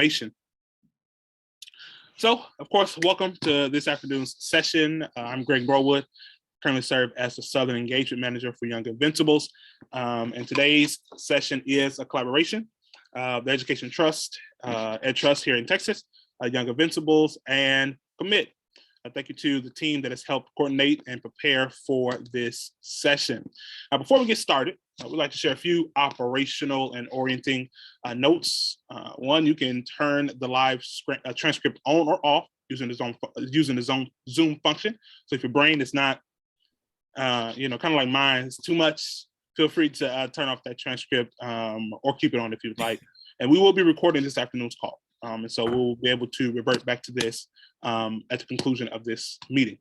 information. So, of course, welcome to this afternoon's session. I'm Greg Browood, currently serve as the Southern Engagement Manager for Young Invincibles. And today's session is a collaboration of the Education Trust, Ed Trust here in Texas, Young Invincibles, and Commit. Thank you to the team that has helped coordinate and prepare for this session. Before we get started, we'd like to share a few operational and orienting notes. One, you can turn the live transcript on or off using the Zoom function. So if your brain is not, kind of like mine, it's too much, feel free to turn off that transcript or keep it on if you'd like. And we will be recording this afternoon's call. And so we'll be able to revert back to this at the conclusion of this meeting.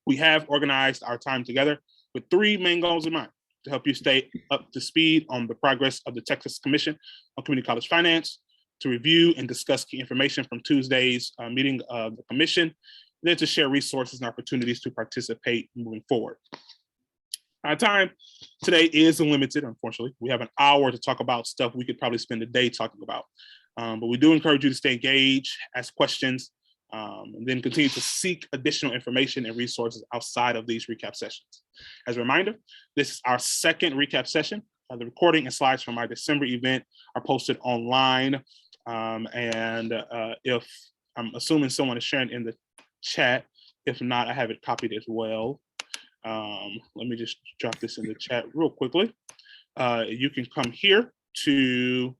We have organized our time together with three main goals in mind: to help you stay up to speed on the progress of the Texas Commission on Community College Finance, to review and discuss key information from Tuesday's meeting of the Commission, and then to share resources and opportunities to participate moving forward. Our time today is limited, unfortunately. We have an hour to talk about stuff we could probably spend a day talking about. But we do encourage you to stay engaged, ask questions, and then continue to seek additional information and resources outside of these recap sessions. As a reminder, this is our second recap session. The recording and slides from our December event are posted online. If I'm assuming someone is sharing in the chat, if not, I have it copied as well. Let me just drop this in the chat real quickly. You can come here to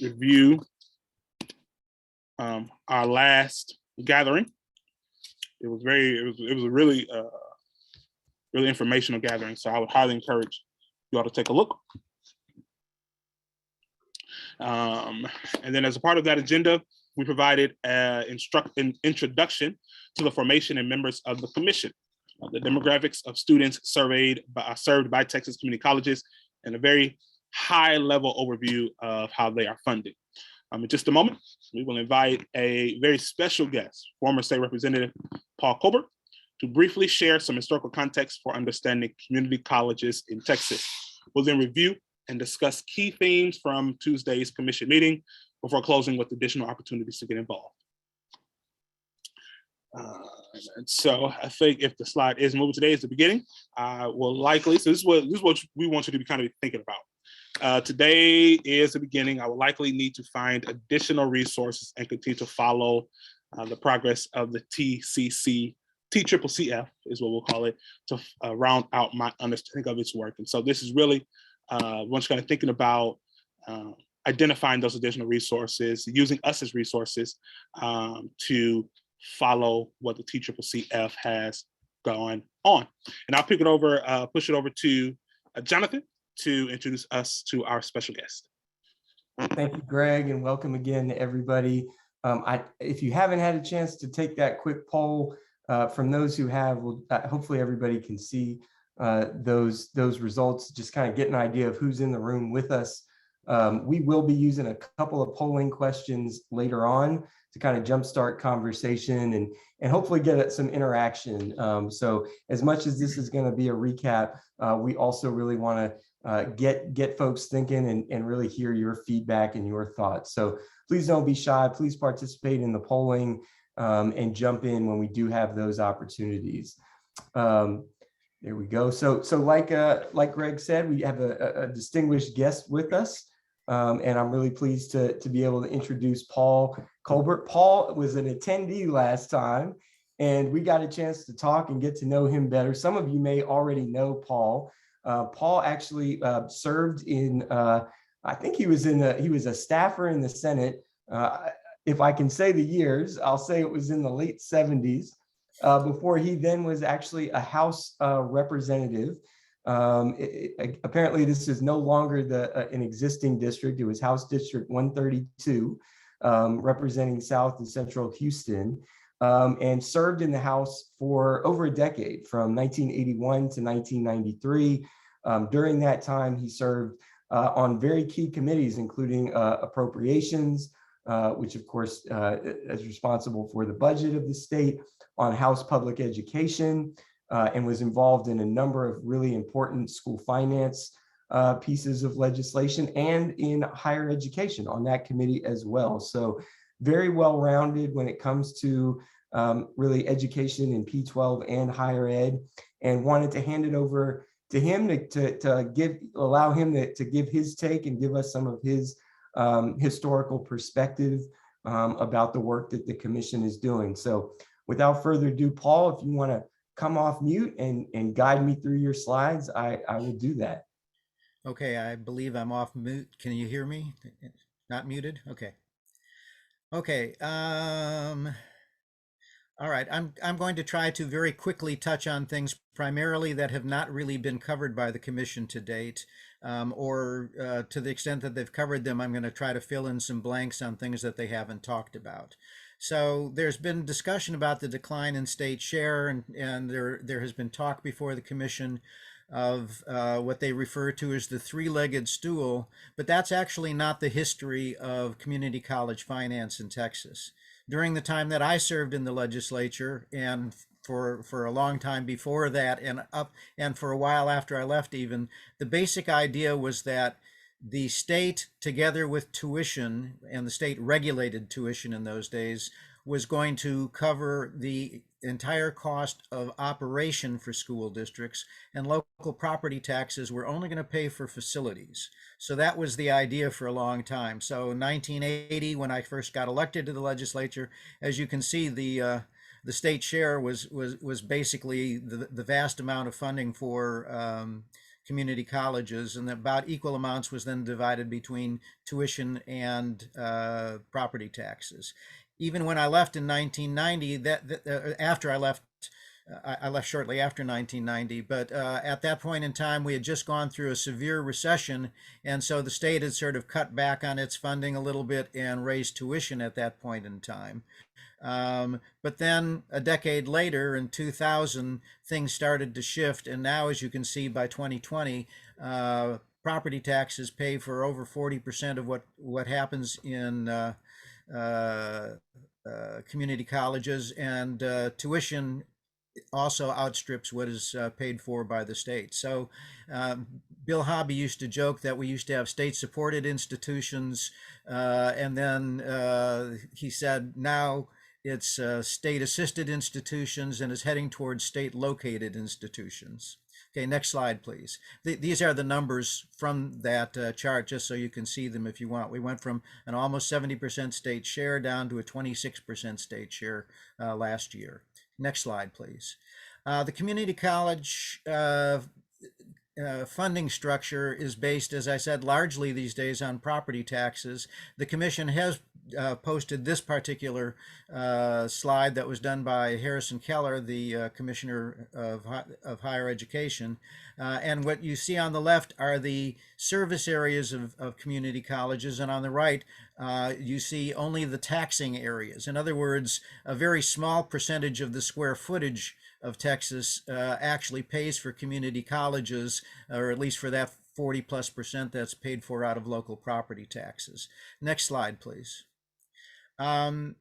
review our last gathering. It was a really informational gathering, so I would highly encourage you all to take a look. And then as a part of that agenda, we provided an introduction to the formation and members of the commission, the demographics of students served by Texas community colleges, and a very high-level overview of how they are funded. In just a moment, we will invite a very special guest, former State Representative Paul Colbert, to briefly share some historical context for understanding community colleges in Texas. We'll then review and discuss key themes from Tuesday's commission meeting before closing with additional opportunities to get involved. And so I think if the slide is moving today is the beginning, will likely, so this is what we want you to be kind of thinking about. Today is the beginning. I will likely need to find additional resources and continue to follow the progress of the TCCF is what we'll call it, to round out my understanding of its work. And so this is really once kind of thinking about identifying those additional resources, using us as resources to follow what the TCCF has gone on. And I'll push it over to Jonathan to introduce us to our special guest. Thank you, Greg, and welcome again to everybody. If you haven't had a chance to take that quick poll, from those who have, hopefully everybody can see those results, just kind of get an idea of who's in the room with us. We will be using a couple of polling questions later on to kind of jumpstart conversation and hopefully get at some interaction. So as much as this is going to be a recap, we also really want to get folks thinking and really hear your feedback and your thoughts. So please don't be shy. Please participate in the polling and jump in when we do have those opportunities. There we go. So like Greg said, we have a distinguished guest with us. And I'm really pleased to be able to introduce Paul Colbert. Paul was an attendee last time, and we got a chance to talk and get to know him better. Some of you may already know Paul. Paul actually served in, I think he was a staffer in the Senate. If I can say the years, I'll say it was in the late 70s, before he then was actually a House representative. Apparently this is no longer an existing district. It was House District 132, representing South and Central Houston, and served in the House for over a decade, from 1981 to 1993. During that time, he served on very key committees, including appropriations, which of course is responsible for the budget of the state, on House Public Education, and was involved in a number of really important school finance pieces of legislation, and in higher education on that committee as well. So very well-rounded when it comes to really education in P12 and higher ed, and wanted to hand it over to him to allow him to give his take and give us some of his historical perspective about the work that the commission is doing. So without further ado, Paul, if you want to come off mute and guide me through your slides, I will do that. Okay, I believe I'm off mute. Can you hear me? Not muted? Okay. Okay. All right. I'm going to try to very quickly touch on things primarily that have not really been covered by the commission to date, or to the extent that they've covered them, I'm going to try to fill in some blanks on things that they haven't talked about. So there's been discussion about the decline in state share, and there has been talk before the commission of what they refer to as the three-legged stool, but that's actually not the history of community college finance in Texas. During the time that I served in the legislature, and for a long time before that, and for a while after I left even, the basic idea was that the state, together with tuition, and the state regulated tuition in those days, was going to cover the entire cost of operation for school districts, and local property taxes were only going to pay for facilities. So that was the idea for a long time. So in 1980, when I first got elected to the legislature, as you can see, the state share was basically the vast amount of funding for community colleges, and about equal amounts was then divided between tuition and property taxes. Even when I left in 1990, after I left shortly after 1990, but at that point in time, we had just gone through a severe recession, and so the state had sort of cut back on its funding a little bit and raised tuition at that point in time. But then a decade later, in 2000, things started to shift, and now, as you can see, by 2020, property taxes pay for over 40% of what happens in community colleges, and tuition also outstrips what is paid for by the state. So Bill Hobby used to joke that we used to have state-supported institutions, and then he said now it's state-assisted institutions, and is heading towards state-located institutions. Okay, next slide, please. These are the numbers from that chart, just so you can see them if you want. We went from an almost 70% state share down to a 26% state share last year. Next slide, please. The community college funding structure is based, as I said, largely these days on property taxes. The commission has posted this particular slide that was done by Harrison Keller, the Commissioner of Higher Education. And what you see on the left are the service areas of community colleges, and on the right, you see only the taxing areas. In other words, a very small percentage of the square footage of Texas actually pays for community colleges, or at least for that 40+% that's paid for out of local property taxes. Next slide, please. The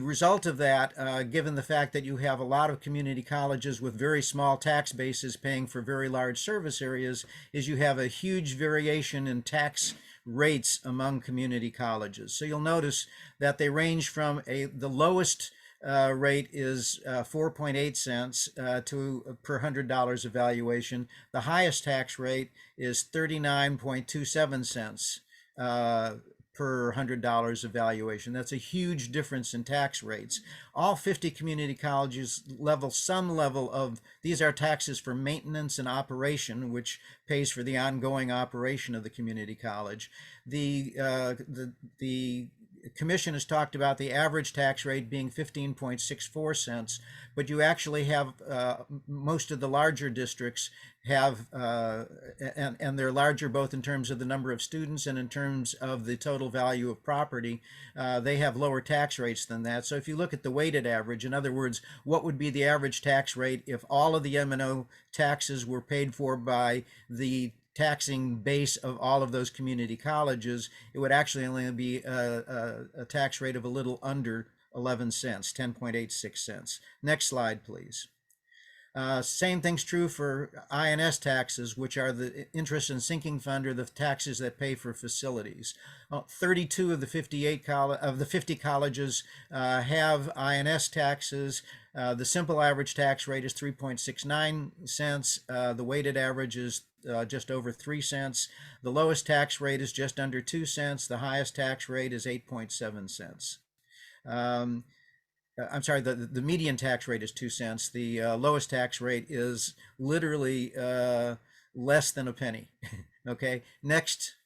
result of that, given the fact that you have a lot of community colleges with very small tax bases paying for very large service areas, is you have a huge variation in tax rates among community colleges. So you'll notice that they range from the lowest rate is 4.8 cents to per $100 of valuation. The highest tax rate is 39.27 cents per $100 of valuation. That's a huge difference in tax rates. All 50 community colleges level some level of, these are taxes for maintenance and operation, which pays for the ongoing operation of the community college. The Commission has talked about the average tax rate being 15.64 cents, but you actually have most of the larger districts have, and they're larger both in terms of the number of students and in terms of the total value of property, they have lower tax rates than that. So if you look at the weighted average, in other words, what would be the average tax rate if all of the M&O taxes were paid for by the taxing base of all of those community colleges, it would actually only be a tax rate of a little under 11 cents, 10.86 cents. Next slide, please. Same thing's true for INS taxes, which are the interest and sinking fund, or the taxes that pay for facilities. 32 of the 50 colleges have INS taxes. The simple average tax rate is 3.69 cents. The weighted average is just over 3 cents. The lowest tax rate is just under 2 cents. The highest tax rate is 8.7 cents. I'm sorry, the median tax rate is 2 cents. The lowest tax rate is literally less than a penny. Okay, next.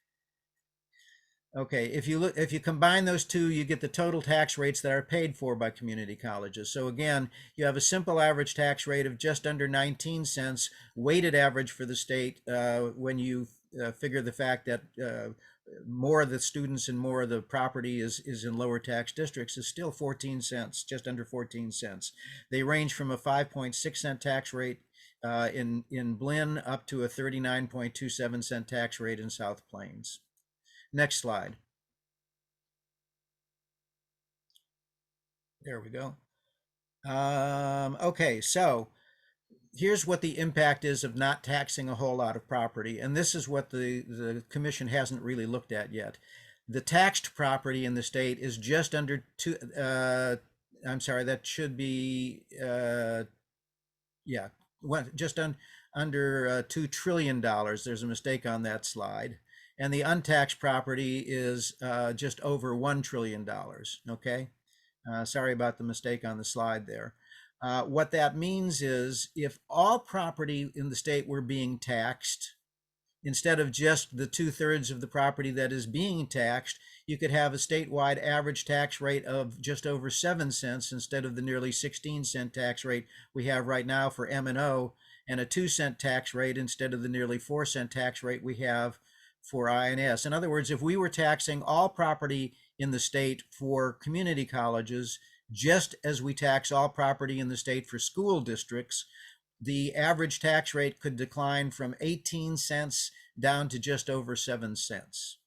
Okay, if you combine those two, you get the total tax rates that are paid for by community colleges. So again, you have a simple average tax rate of just under 19 cents, weighted average for the state when you figure the fact that more of the students and more of the property is in lower tax districts, is still 14 cents, just under 14 cents. They range from a 5.6 cent tax rate in Blinn up to a 39.27 cent tax rate in South Plains. Next slide. There we go. Okay, so here's what the impact is of not taxing a whole lot of property. And this is what the commission hasn't really looked at yet. The taxed property in the state is just under I'm sorry, that should be, yeah, just under $2 trillion. There's a mistake on that slide. And the untaxed property is just over $1 trillion, okay? Sorry about the mistake on the slide there. What that means is if all property in the state were being taxed, instead of just the 2/3 of the property that is being taxed, you could have a statewide average tax rate of just over 7 cents instead of the nearly 16-cent tax rate we have right now for M&O, and a 2-cent tax rate instead of the nearly 4-cent tax rate we have for INS. In other words, if we were taxing all property in the state for community colleges, just as we tax all property in the state for school districts, the average tax rate could decline from 18 cents down to just over 7 cents.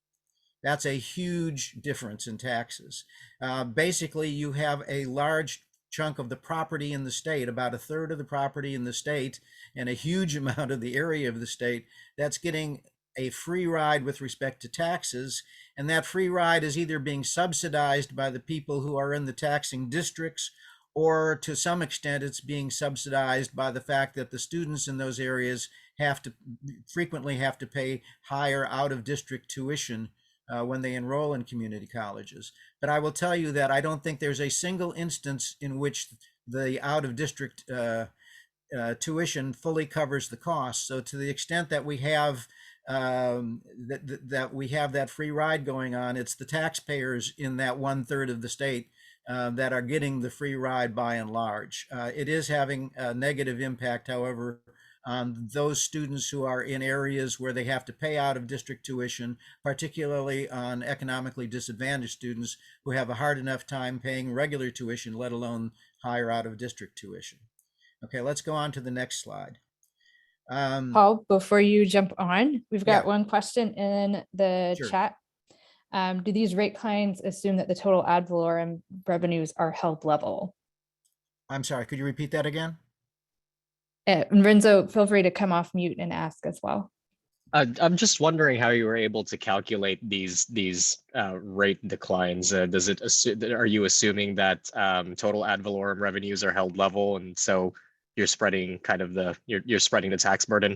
That's a huge difference in taxes. Basically, you have a large chunk of the property in the state, about 1/3 of the property in the state, and a huge amount of the area of the state that's getting a free ride with respect to taxes, and that free ride is either being subsidized by the people who are in the taxing districts, or to some extent it's being subsidized by the fact that the students in those areas frequently have to pay higher out-of-district tuition when they enroll in community colleges. But I will tell you that I don't think there's a single instance in which the out-of-district tuition fully covers the cost. So to the extent that we have that free ride going on, it's the taxpayers in that 1/3 of the state that are getting the free ride by and large. It is having a negative impact, however, on those students who are in areas where they have to pay out of district tuition, particularly on economically disadvantaged students who have a hard enough time paying regular tuition, let alone higher out of district tuition. Okay, let's go on to the next slide. Paul, before you jump on, we've got Yeah. one question in the Sure. chat. Do these rate clients assume that the total ad valorem revenues are held level? I'm sorry, could you repeat that again? And Renzo, feel free to come off mute and ask as well. I'm just wondering how you were able to calculate these rate declines. Are you assuming that total ad valorem revenues are held level, and so you're spreading you're spreading the tax burden?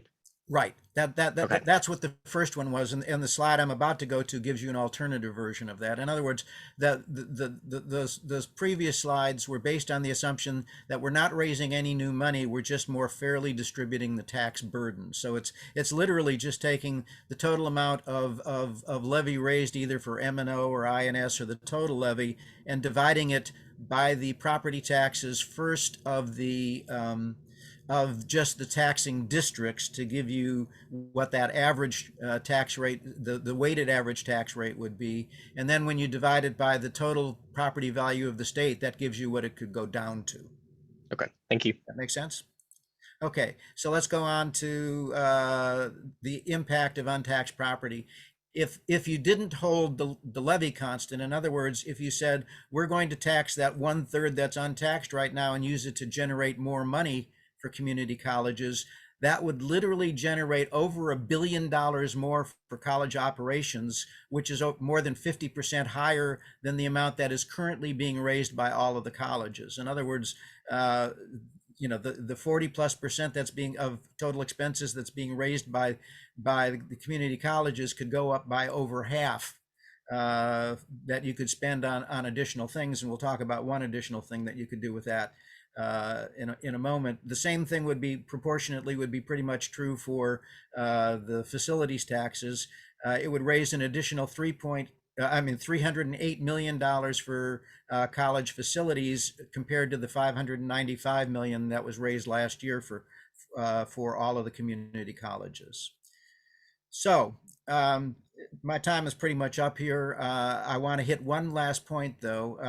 Right. Okay. That's what the first one was, and the slide I'm about to go to gives you an alternative version of that. In other words, those previous slides were based on the assumption that we're not raising any new money, we're just more fairly distributing the tax burden. So it's literally just taking the total amount of levy raised either for M&O or INS, or the total levy, and dividing it by the property taxes first of the of just the taxing districts to give you what that average tax rate, the weighted average tax rate would be. And then when you divide it by the total property value of the state, that gives you what it could go down to. Okay, thank you. That makes sense? Okay, so let's go on to the impact of untaxed property. If you didn't hold the levy constant, in other words, if you said, we're going to tax that 1/3 that's untaxed right now and use it to generate more money for community colleges, that would literally generate over $1 billion more for college operations, which is more than 50% higher than the amount that is currently being raised by all of the colleges. In other words, you know, the 40+% that's being of total expenses that's being raised by the community colleges could go up by over half, that you could spend on additional things. And we'll talk about one additional thing that you could do with that in a moment. The same thing would be proportionately would be pretty much true for the facilities taxes. It would raise an additional $308 million for college facilities compared to the $595 million that was raised last year for all of the community colleges. So my time is pretty much up here. I want to hit one last point, though.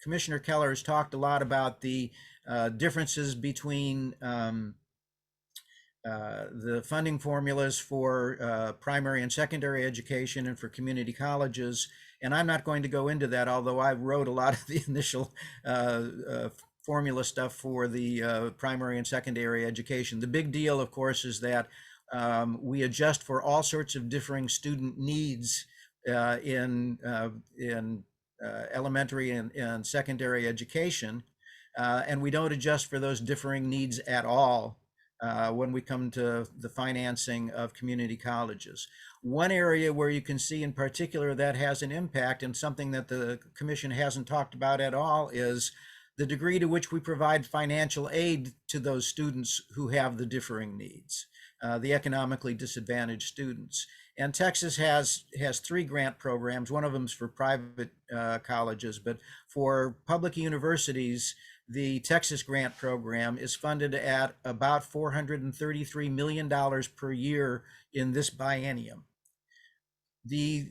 Commissioner Keller has talked a lot about the differences between the funding formulas for primary and secondary education and for community colleges. And I'm not going to go into that, although I wrote a lot of the initial formula stuff for the primary and secondary education. The big deal, of course, is that we adjust for all sorts of differing student needs in elementary and secondary education, and we don't adjust for those differing needs at all when we come to the financing of community colleges. One area where you can see in particular that has an impact, and something that the Commission hasn't talked about at all, is the degree to which we provide financial aid to those students who have the differing needs, the economically disadvantaged students. And Texas has 3 grant programs. One of them is for private colleges, but for public universities, the Texas grant program is funded at about $433 million per year in this biennium. The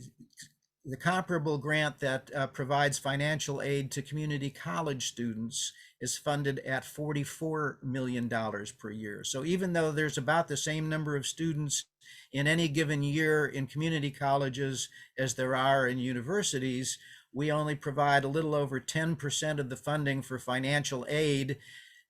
comparable grant that provides financial aid to community college students is funded at $44 million per year. So even though there's about the same number of students in any given year in community colleges as there are in universities, we only provide a little over 10% of the funding for financial aid.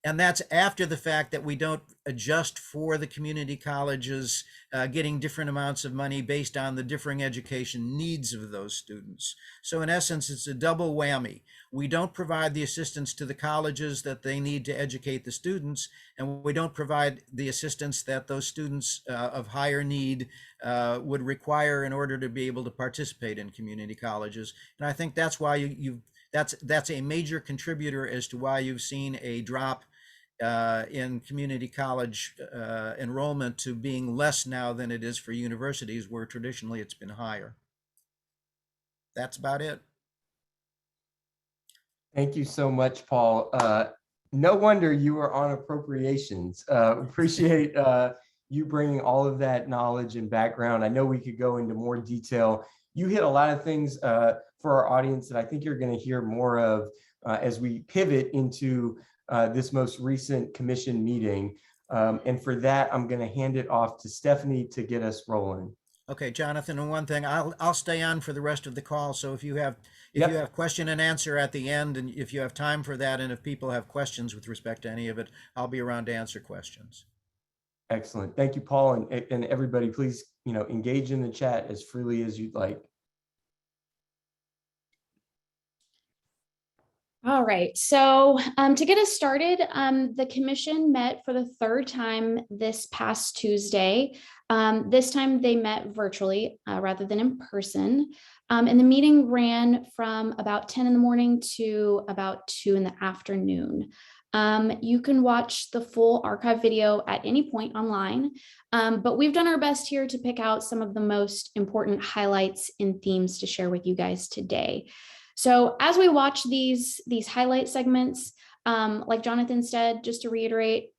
And that's after the fact that we don't adjust for the community colleges getting different amounts of money based on the differing education needs of those students. So in essence, it's a double whammy. We don't provide the assistance to the colleges that they need to educate the students, and we don't provide the assistance that those students of higher need would require in order to be able to participate in community colleges. And I think that's why that's a major contributor as to why you've seen a drop in community college enrollment to being less now than it is for universities, where traditionally it's been higher. That's about it. Thank you so much, Paul. No wonder you were on appropriations. Appreciate you bringing all of that knowledge and background. I know we could go into more detail. You hit a lot of things for our audience that I think you're going to hear more of as we pivot into this most recent commission meeting. And for that, I'm going to hand it off to Stephanie to get us rolling. Okay, Jonathan, and one thing, I'll stay on for the rest of the call. So if you have you have question and answer at the end, and if you have time for that, and if people have questions with respect to any of it, I'll be around to answer questions. Excellent. Thank you, Paul, and everybody, please, engage in the chat as freely as you'd like. All right, so to get us started, the commission met for the 3rd time this past Tuesday. This time they met virtually rather than in person. And the meeting ran from about 10 in the morning to about 2 in the afternoon. You can watch the full archive video at any point online, but we've done our best here to pick out some of the most important highlights and themes to share with you guys today. So as we watch these highlight segments, like Jonathan said, just to reiterate,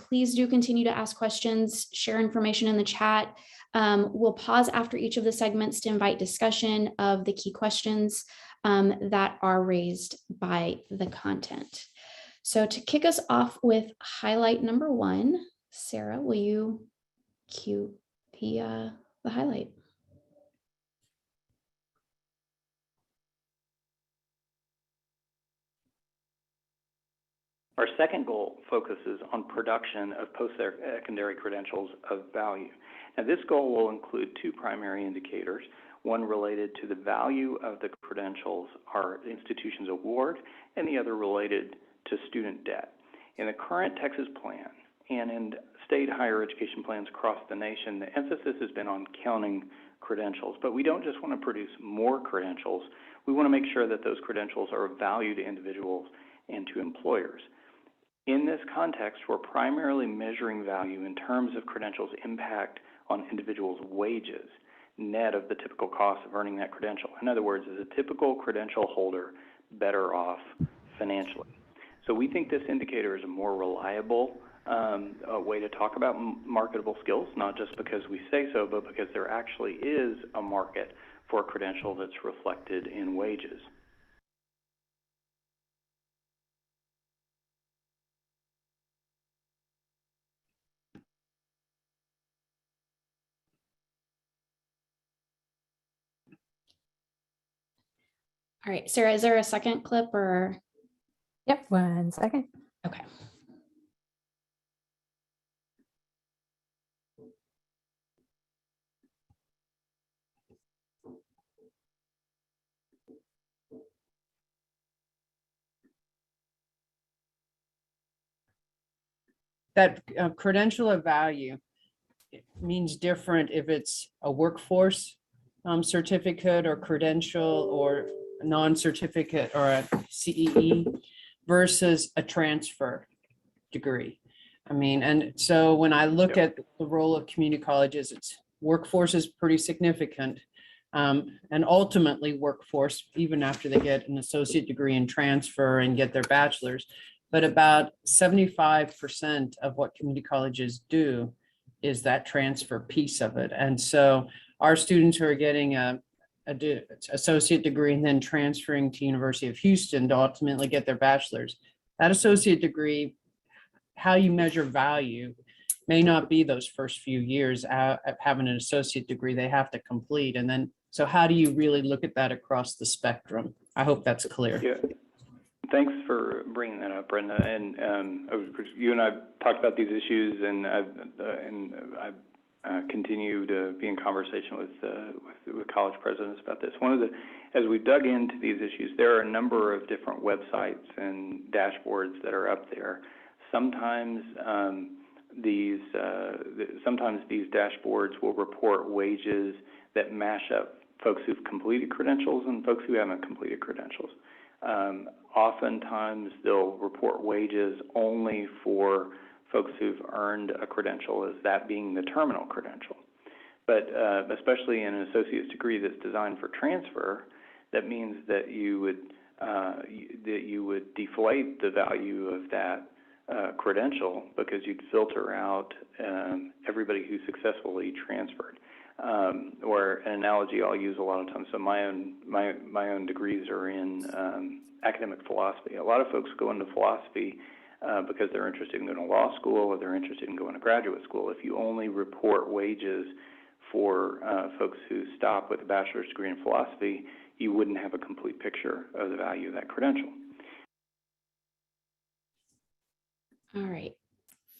please do continue to ask questions, share information in the chat. We'll pause after each of the segments to invite discussion of the key questions that are raised by the content. So to kick us off with highlight number 1, Sarah, will you cue the highlight? Our second goal focuses on production of post-secondary credentials of value. Now, this goal will include two primary indicators, one related to the value of the credentials our institutions award, and the other related to student debt. In the current Texas plan and in state higher education plans across the nation, the emphasis has been on counting credentials, but we don't just want to produce more credentials. We want to make sure that those credentials are of value to individuals and to employers. In this context, we're primarily measuring value in terms of credentials' impact on individuals' wages, net of the typical cost of earning that credential. In other words, is a typical credential holder better off financially? So we think this indicator is a more reliable way to talk about marketable skills, not just because we say so, but because there actually is a market for a credential that's reflected in wages. All right, Sarah, is there a second clip or? Yep, 1 second. Okay. That credential of value means different if it's a workforce certificate or credential or a non-certificate or a CEE versus a transfer degree. I mean, and so when I look at the role of community colleges, it's workforce is pretty significant. And ultimately workforce, even after they get an associate degree and transfer and get their bachelor's, but about 75% of what community colleges do is that transfer piece of it. And so our students who are getting a associate degree and then transferring to University of Houston to ultimately get their bachelor's, that associate degree, how you measure value may not be those first few years of having an associate degree they have to complete. And then, so how do you really look at that across the spectrum? I hope that's clear. Yeah. Thanks for bringing that up, Brenda. And you and I talked about these issues, and I've continued to be in conversation with college presidents about this. As we dug into these issues, there are a number of different websites and dashboards that are up there. Sometimes these dashboards will report wages that mash up folks who've completed credentials and folks who haven't completed credentials. Oftentimes they'll report wages only for folks who've earned a credential as that being the terminal credential. But especially in an associate's degree that's designed for transfer, that means that you would deflate the value of that credential because you'd filter out everybody who successfully transferred. Or an analogy I'll use a lot of times. So my own degrees are in academic philosophy. A lot of folks go into philosophy because they're interested in going to law school or they're interested in going to graduate school. If you only report wages for folks who stop with a bachelor's degree in philosophy, you wouldn't have a complete picture of the value of that credential. All right.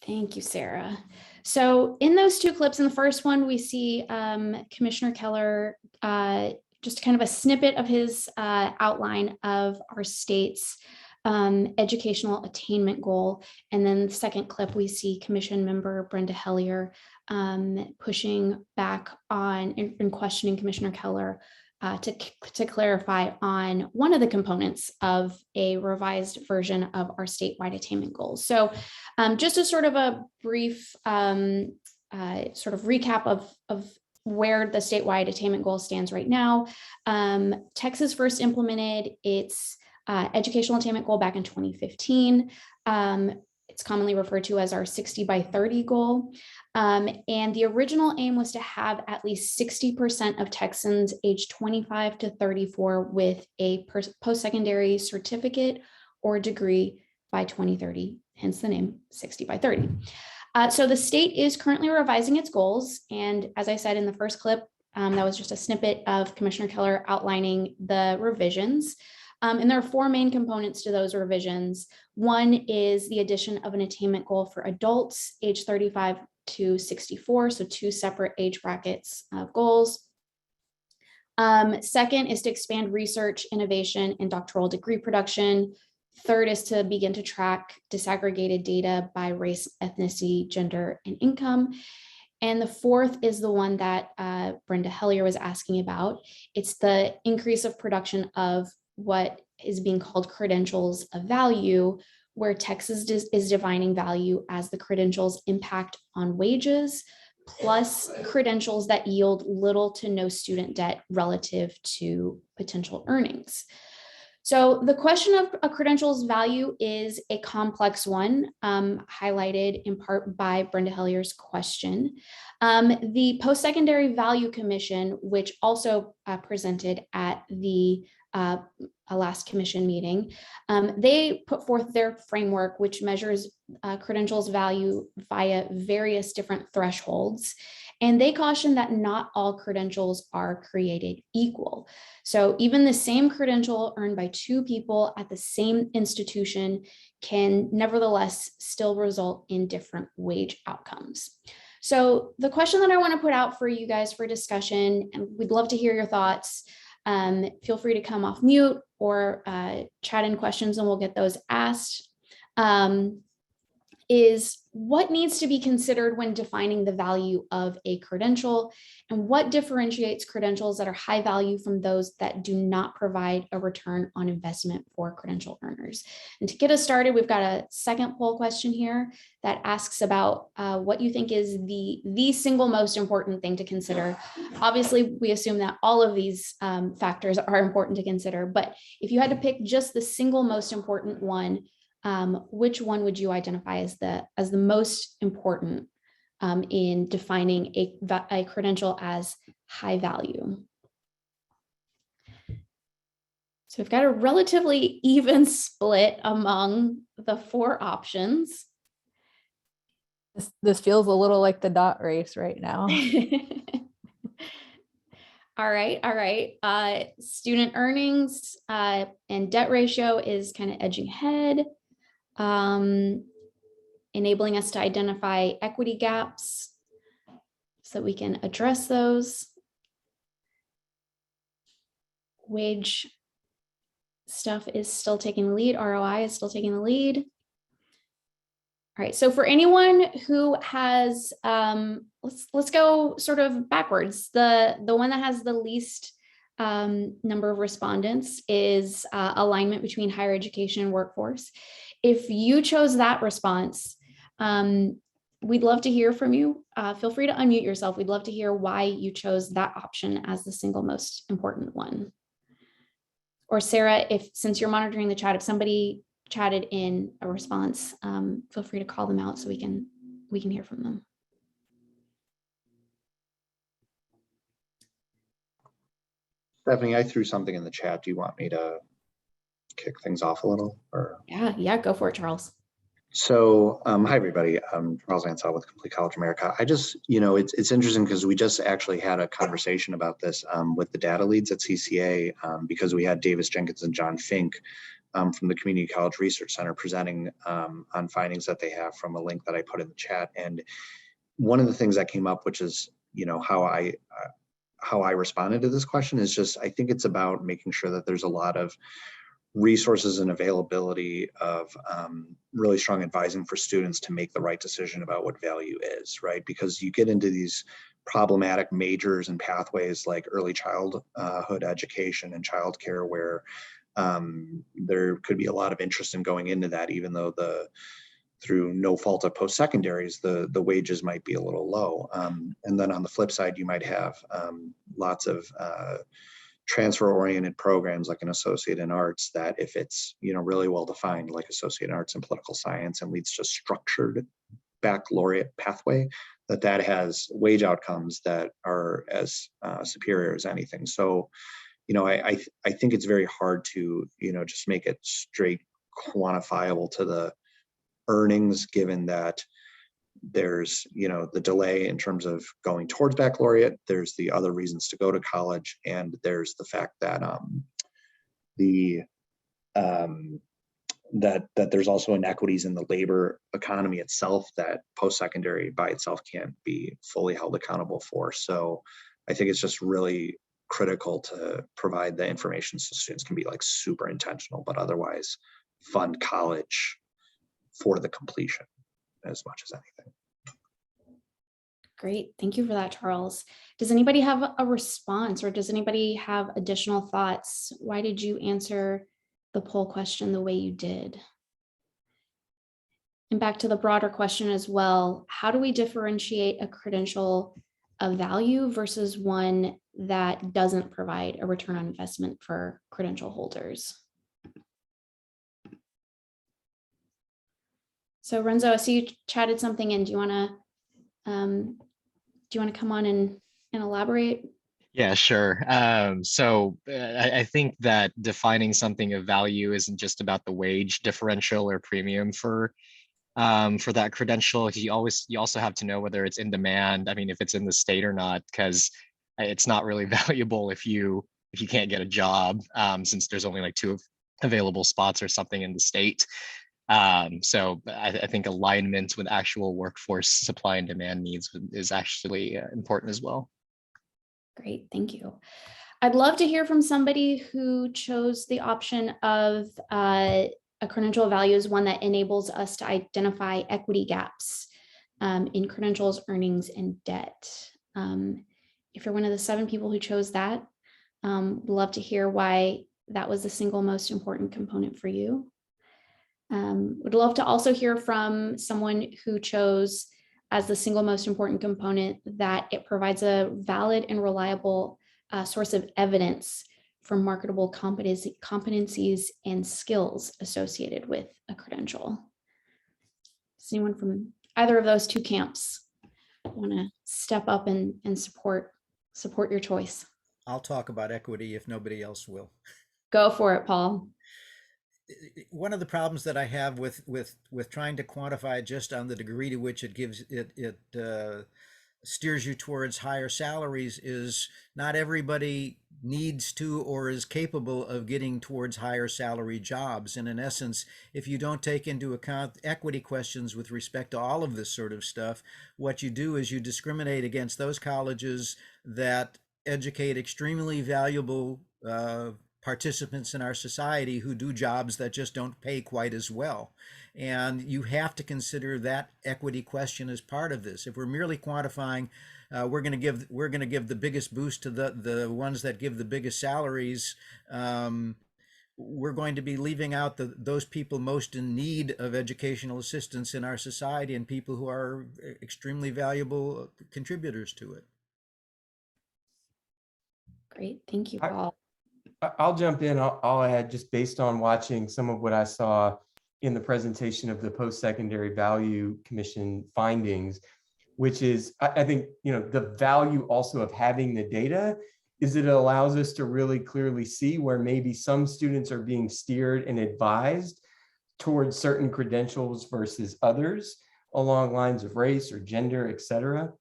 Thank you, Sarah. So in those two clips, in the first one, we see Commissioner Keller, just kind of a snippet of his outline of our state's educational attainment goal. And then the second clip, we see Commission Member Brenda Hellier pushing back on and questioning Commissioner Keller to clarify on one of the components of a revised version of our statewide attainment goals. So just a sort of a brief sort of recap of where the statewide attainment goal stands right now. Texas first implemented its educational attainment goal back in 2015. It's commonly referred to as our 60 by 30 goal. And the original aim was to have at least 60% of Texans aged 25 to 34 with a post-secondary certificate or degree by 2030, hence the name 60 by 30. So the state is currently revising its goals. And as I said in the first clip, that was just a snippet of Commissioner Keller outlining the revisions. And there are four main components to those revisions. One is the addition of an attainment goal for adults age 35 to 64, so two separate age brackets of goals. Second is to expand research, innovation, and doctoral degree production. Third is to begin to track disaggregated data by race, ethnicity, gender, and income. And the fourth is the one that Brenda Hellier was asking about. It's the increase of production of what is being called credentials of value, where Texas is defining value as the credentials' impact on wages, plus credentials that yield little to no student debt relative to potential earnings. So the question of a credential's value is a complex one, highlighted in part by Brenda Hellier's question. The Post-Secondary Value Commission, which also presented at the last commission meeting, they put forth their framework, which measures credentials value via various different thresholds. And they caution that not all credentials are created equal. So even the same credential earned by two people at the same institution can nevertheless still result in different wage outcomes. So the question that I want to put out for you guys for discussion, and we'd love to hear your thoughts. Feel free to come off mute or chat in questions and we'll get those asked. Is what needs to be considered when defining the value of a credential, and what differentiates credentials that are high value from those that do not provide a return on investment for credential earners. And to get us started, we've got a second poll question here that asks about what you think is the single most important thing to consider. Obviously, we assume that all of these factors are important to consider, but if you had to pick just the single most important one, which one would you identify as the most important in defining a credential as high value? So we've got a relatively even split among the four options. This feels a little like the dot race right now. All right. Student earnings and debt ratio is kind of edging ahead. Enabling us to identify equity gaps so that we can address those. Wage stuff is still taking the lead. ROI is still taking the lead. All right, so for anyone who has, let's go sort of backwards. The one that has the least number of respondents is alignment between higher education and workforce. If you chose that response, we'd love to hear from you. Feel free to unmute yourself. We'd love to hear why you chose that option as the single most important one. Or Sarah, since you're monitoring the chat, if somebody chatted in a response, feel free to call them out so we can hear from them. Stephanie, I threw something in the chat. Do you want me to kick things off a little? Or? Yeah, go for it, Charles. So, hi everybody. I'm Charles Ansell with Complete College America. I just, it's interesting because we just actually had a conversation about this with the data leads at CCA because we had Davis Jenkins and John Fink from the Community College Research Center presenting on findings that they have from a link that I put in the chat. And one of the things that came up, which is, how I responded to this question is just, I think it's about making sure that there's a lot of resources and availability of really strong advising for students to make the right decision about what value is, right? Because you get into these problematic majors and pathways like early childhood education and childcare where there could be a lot of interest in going into that, even though through no fault of post-secondaries, the wages might be a little low. And then on the flip side, you might have lots of transfer-oriented programs like an associate in arts that if it's really well defined, like associate in arts and political science, and leads to structured baccalaureate pathway, that has wage outcomes that are as superior as anything. So, I think it's very hard to just make it straight quantifiable to the earnings, given that there's the delay in terms of going towards baccalaureate, there's the other reasons to go to college, and there's the fact that the that there's also inequities in the labor economy itself that post-secondary by itself can't be fully held accountable for. So I think it's just really critical to provide the information so students can be like super intentional, but otherwise fund college for the completion as much as anything. Great. Thank you for that, Charles. Does anybody have a response, or does anybody have additional thoughts? Why did you answer the poll question the way you did? And back to the broader question as well, how do we differentiate a credential of value versus one that doesn't provide a return on investment for credential holders? So Renzo, I see you chatted something in. Do you want to come on and elaborate? Yeah, sure. So I think that defining something of value isn't just about the wage differential or premium for that credential. You also have to know whether it's in demand. I mean, if it's in the state or not, because it's not really valuable if you can't get a job, since there's only like 2 available spots or something in the state. So I think alignment with actual workforce supply and demand needs is actually important as well. Great, thank you. I'd love to hear from somebody who chose the option of a credential of value as one that enables us to identify equity gaps in credentials, earnings, and debt. If you're one of the 7 people who chose that, we'd love to hear why that was the single most important component for you. Would love to also hear from someone who chose as the single most important component that it provides a valid and reliable source of evidence for marketable competencies and skills associated with a credential. Does anyone from either of those 2 camps want to step up and support your choice? I'll talk about equity if nobody else will. Go for it, Paul. One of the problems that I have with trying to quantify just on the degree to which it steers you towards higher salaries is not everybody needs to or is capable of getting towards higher salary jobs. And in essence, if you don't take into account equity questions with respect to all of this sort of stuff, what you do is you discriminate against those colleges that educate extremely valuable participants in our society who do jobs that just don't pay quite as well. And you have to consider that equity question as part of this. If we're merely quantifying, we're going to give the biggest boost to the ones that give the biggest salaries, we're going to be leaving out those people most in need of educational assistance in our society and people who are extremely valuable contributors to it. Great, thank you, Paul. I'll jump in. I'll add, just based on watching some of what I saw in the presentation of the Post-Secondary Value Commission findings, which is, I think, the value also of having the data is that it allows us to really clearly see where maybe some students are being steered and advised towards certain credentials versus others along lines of race or gender, et cetera.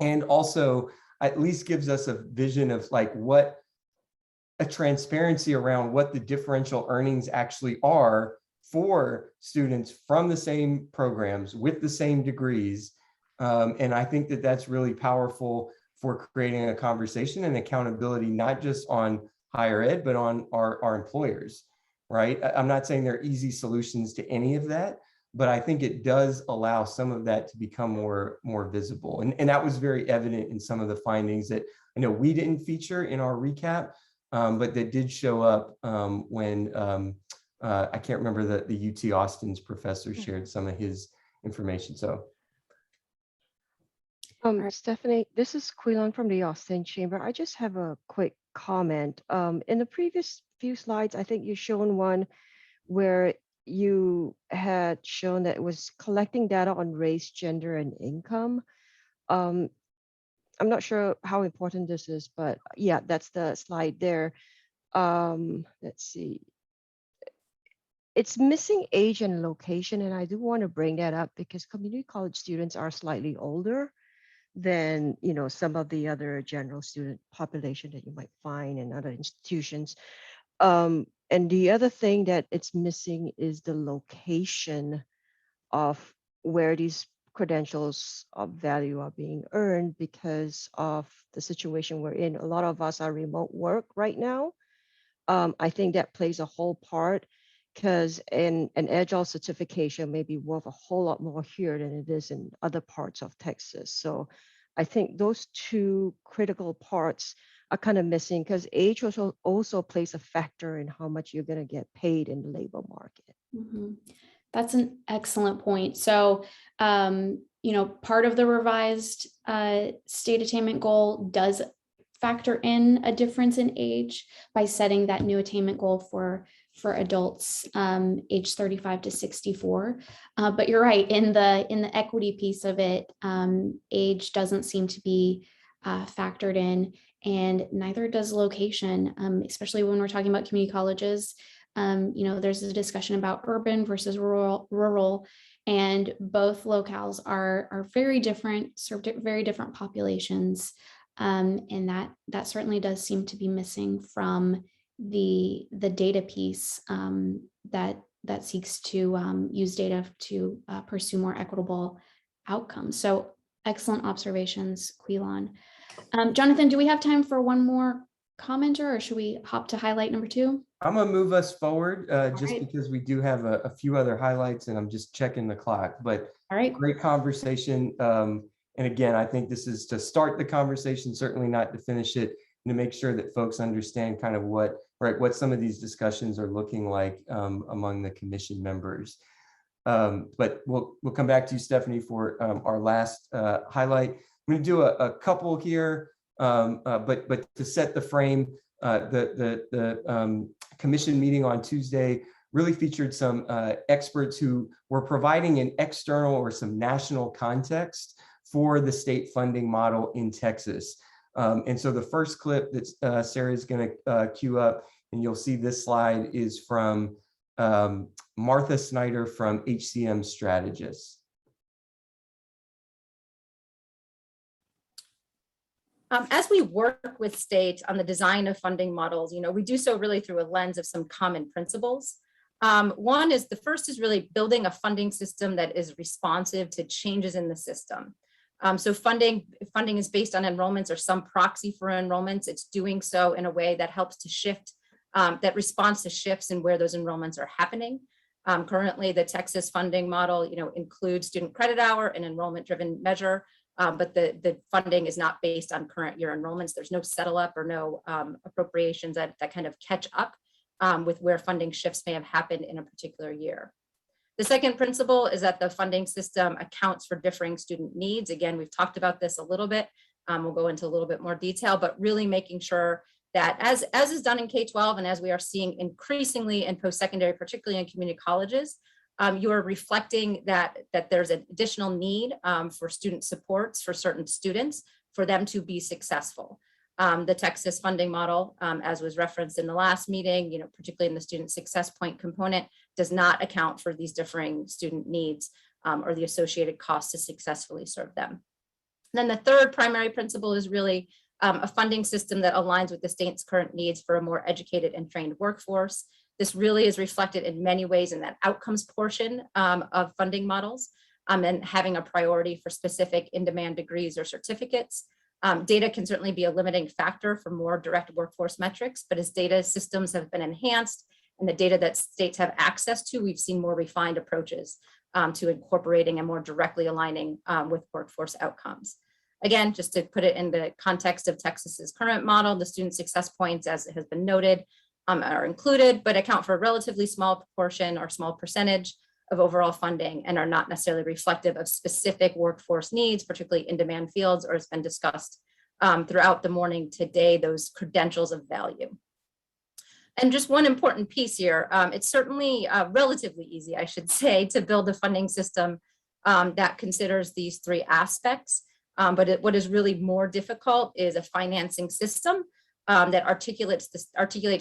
And also at least gives us a vision of like a transparency around what the differential earnings actually are for students from the same programs with the same degrees. And I think that that's really powerful for creating a conversation and accountability, not just on higher ed, but on our employers, right? I'm not saying there are easy solutions to any of that, but I think it does allow some of that to become more visible. And that was very evident in some of the findings that I know we didn't feature in our recap, but that did show up when I can't remember the UT Austin's professor shared some of his information. So, Stephanie, this is Quilon from the Austin Chamber. I just have a quick comment. In the previous few slides, I think you've shown one where you had shown that it was collecting data on race, gender, and income. I'm not sure how important this is, but yeah, that's the slide there. Let's see. It's missing age and location, and I do want to bring that up because community college students are slightly older than some of the other general student population that you might find in other institutions. And the other thing that it's missing is the location of where these credentials of value are being earned because of the situation we're in. A lot of us are remote work right now. I think that plays a whole part because an agile certification may be worth a whole lot more here than it is in other parts of Texas. So I think those two critical parts are kind of missing because age also plays a factor in how much you're going to get paid in the labor market. Mhm. That's an excellent point. So, part of the revised state attainment goal does factor in a difference in age by setting that new attainment goal for adults age 35 to 64. But you're right, in the equity piece of it, age doesn't seem to be factored in, and neither does location, especially when we're talking about community colleges. There's a discussion about urban versus rural, and both locales are very different, serve very different populations. And that certainly does seem to be missing from the data piece that seeks to use data to pursue more equitable outcomes. So excellent observations, Quilon. Jonathan, do we have time for one more commenter, or should we hop to highlight number 2? I'm gonna move us forward just right. because we do have a few other highlights and I'm just checking the clock, but All right. great conversation. And again, I think this is to start the conversation, certainly not to finish it, and to make sure that folks understand kind of what some of these discussions are looking like among the commission members. But we'll come back to you, Stephanie, for our last highlight. I'm going to do a couple here, but to set the frame, the commission meeting on Tuesday really featured some experts who were providing an external or some national context for the state funding model in Texas. And so the first clip that Sarah is going to queue up, and you'll see this slide, is from Martha Snyder from HCM Strategists. As we work with states on the design of funding models, we do so really through a lens of some common principles. The first is really building a funding system that is responsive to changes in the system. So funding is based on enrollments or some proxy for enrollments. It's doing so in a way that helps to shift, that responds to shifts in where those enrollments are happening. Currently, the Texas funding model, includes student credit hour and enrollment-driven measure. But the funding is not based on current year enrollments. There's no settle up or no appropriations that kind of catch up with where funding shifts may have happened in a particular year. The second principle is that the funding system accounts for differing student needs. Again, we've talked about this a little bit. We'll go into a little bit more detail, but really making sure that as is done in K-12 and as we are seeing increasingly in post-secondary, particularly in community colleges, you are reflecting that there's an additional need for student supports for certain students for them to be successful. The Texas funding model, as was referenced in the last meeting, particularly in the student success point component, does not account for these differing student needs or the associated costs to successfully serve them. And then the third primary principle is really a funding system that aligns with the state's current needs for a more educated and trained workforce. This really is reflected in many ways in that outcomes portion of funding models and having a priority for specific in-demand degrees or certificates. Data can certainly be a limiting factor for more direct workforce metrics, but as data systems have been enhanced and the data that states have access to, we've seen more refined approaches to incorporating and more directly aligning with workforce outcomes. Again, just to put it in the context of Texas's current model, the student success points, as it has been noted, are included, but account for a relatively small proportion or small percentage of overall funding and are not necessarily reflective of specific workforce needs, particularly in demand fields, or has been discussed throughout the morning today, those credentials of value. And just one important piece here, it's certainly relatively easy, I should say, to build a funding system that considers these three aspects. But what is really more difficult is a financing system that articulates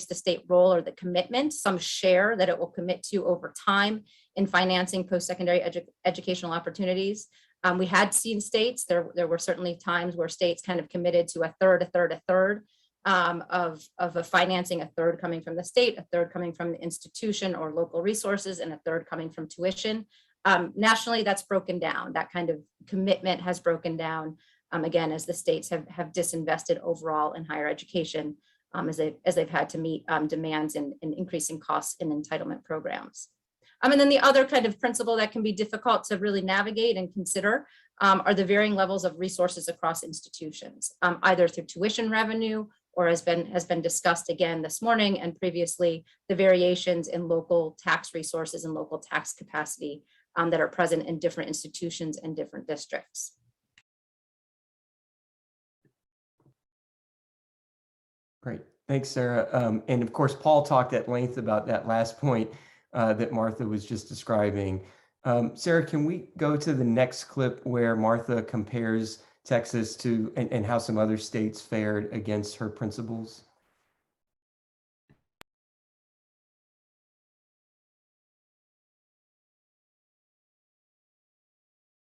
the state role or the commitment, some share that it will commit to over time in financing post-secondary educational opportunities. We had seen states, there were certainly times where states kind of committed to a third, of a financing, a third coming from the state, a third coming from the institution or local resources, and a third coming from tuition. Nationally, that's broken down. That kind of commitment has broken down, again, as the states have disinvested overall in higher education, as they've had to meet demands and increasing costs in entitlement programs. And then the other kind of principle that can be difficult to really navigate and consider are the varying levels of resources across institutions, either through tuition revenue or has been discussed again this morning and previously, the variations in local tax resources and local tax capacity that are present in different institutions and different districts. Great, thanks, Sarah. And of course, Paul talked at length about that last point that Martha was just describing. Sarah, can we go to the next clip where Martha compares Texas to and how some other states fared against her principles?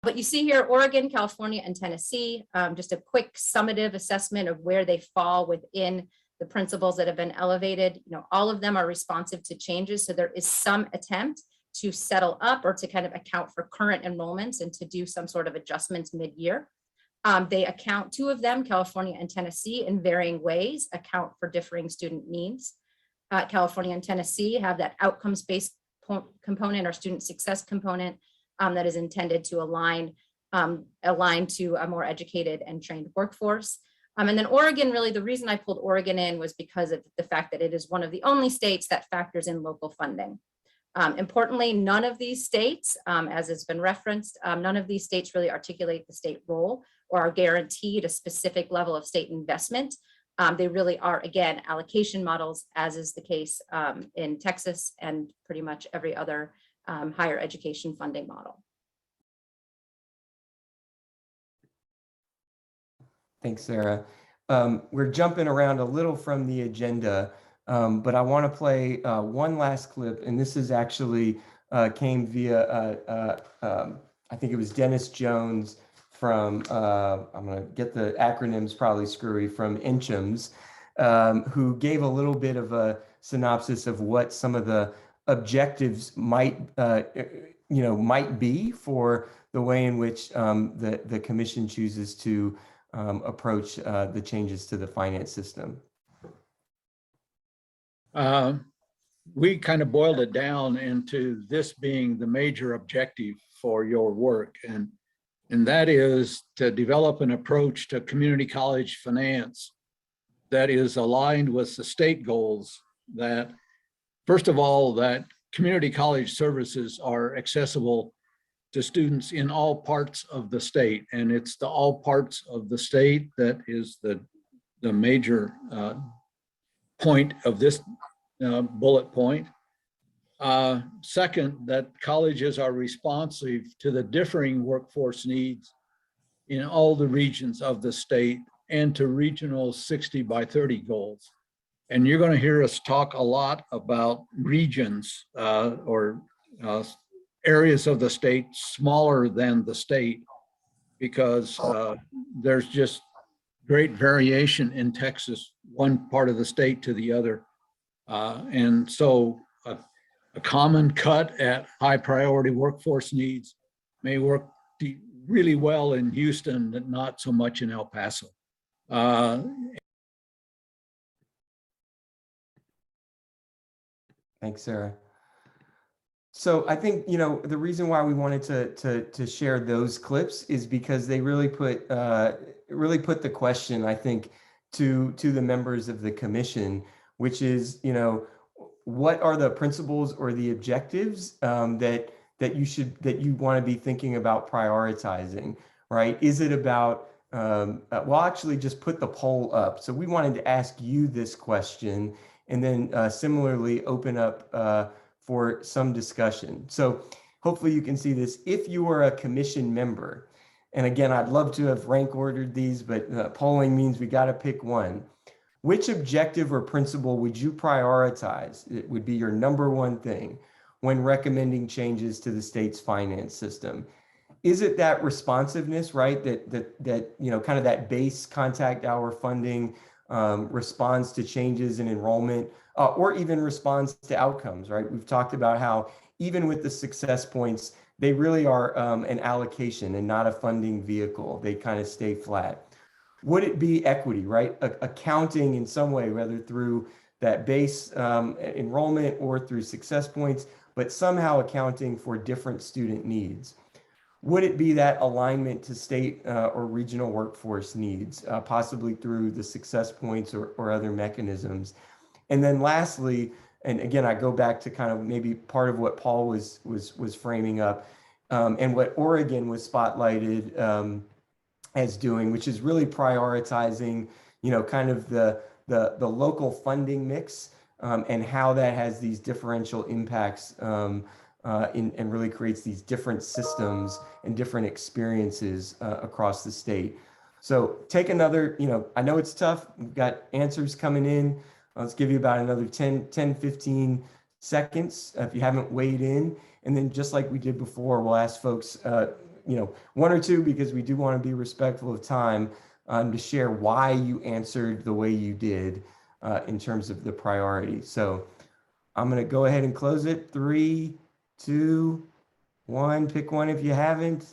But you see here, Oregon, California, and Tennessee, just a quick summative assessment of where they fall within the principles that have been elevated. All of them are responsive to changes. So there is some attempt to settle up or to kind of account for current enrollments and to do some sort of adjustments mid-year. They account, two of them, California and Tennessee, in varying ways, account for differing student needs. California and Tennessee have that outcomes-based component or student success component that is intended to align to a more educated and trained workforce. And then Oregon, really the reason I pulled Oregon in was because of the fact that it is one of the only states that factors in local funding. Importantly, none of these states, as has been referenced, none of these states really articulate the state role or are guaranteed a specific level of state investment. They really are, again, allocation models, as is the case in Texas and pretty much every other higher education funding model. Thanks, Sarah. We're jumping around a little from the agenda, but I want to play one last clip, and this is actually came via, I think it was Dennis Jones from, I'm going to get the acronyms probably screwy, from Inchams, who gave a little bit of a synopsis of what some of the objectives might be for the way in which the commission chooses to approach the changes to the finance system. We kind of boiled it down into this being the major objective for your work, and that is to develop an approach to community college finance that is aligned with the state goals that, first of all, that community college services are accessible to students in all parts of the state. And it's the all parts of the state that is the major point of this bullet point. Second, that colleges are responsive to the differing workforce needs in all the regions of the state and to regional 60 by 30 goals. And you're going to hear us talk a lot about regions or areas of the state smaller than the state, because there's just great variation in Texas, one part of the state to the other. And so a common cut at high priority workforce needs may work really well in Houston, but not so much in El Paso. Thanks, Sarah. So I think, the reason why we wanted to share those clips is because they really put the question, I think, to the members of the commission, which is, what are the principles or the objectives that you want to be thinking about prioritizing, right? Is it about, well, actually just put the poll up. So we wanted to ask you this question and then similarly open up for some discussion. So hopefully you can see this. If you are a commission member, and again, I'd love to have rank ordered these, but polling means we got to pick one. Which objective or principle would you prioritize? It would be your number one thing when recommending changes to the state's finance system. Is it that responsiveness, right? That kind of that base contact hour funding responds to changes in enrollment, or even responds to outcomes, right? We've talked about how even with the success points, they really are an allocation and not a funding vehicle. They kind of stay flat. Would it be equity, right? Accounting in some way, whether through that base enrollment or through success points, but somehow accounting for different student needs? Would it be that alignment to state or regional workforce needs, possibly through the success points or other mechanisms? And then lastly, and again, I go back to kind of maybe part of what Paul was framing up, and what Oregon was spotlighted as doing, which is really prioritizing, kind of the local funding mix, and how that has these differential impacts, and really creates these different systems and different experiences across the state. So take another, I know it's tough. We've got answers coming in. Let's give you about another 10, 15 seconds if you haven't weighed in. And then just like we did before, we'll ask folks, one or two, because we do want to be respectful of time, to share why you answered the way you did in terms of the priority. So I'm going to go ahead and close it. 3, 2, 1. Pick one if you haven't.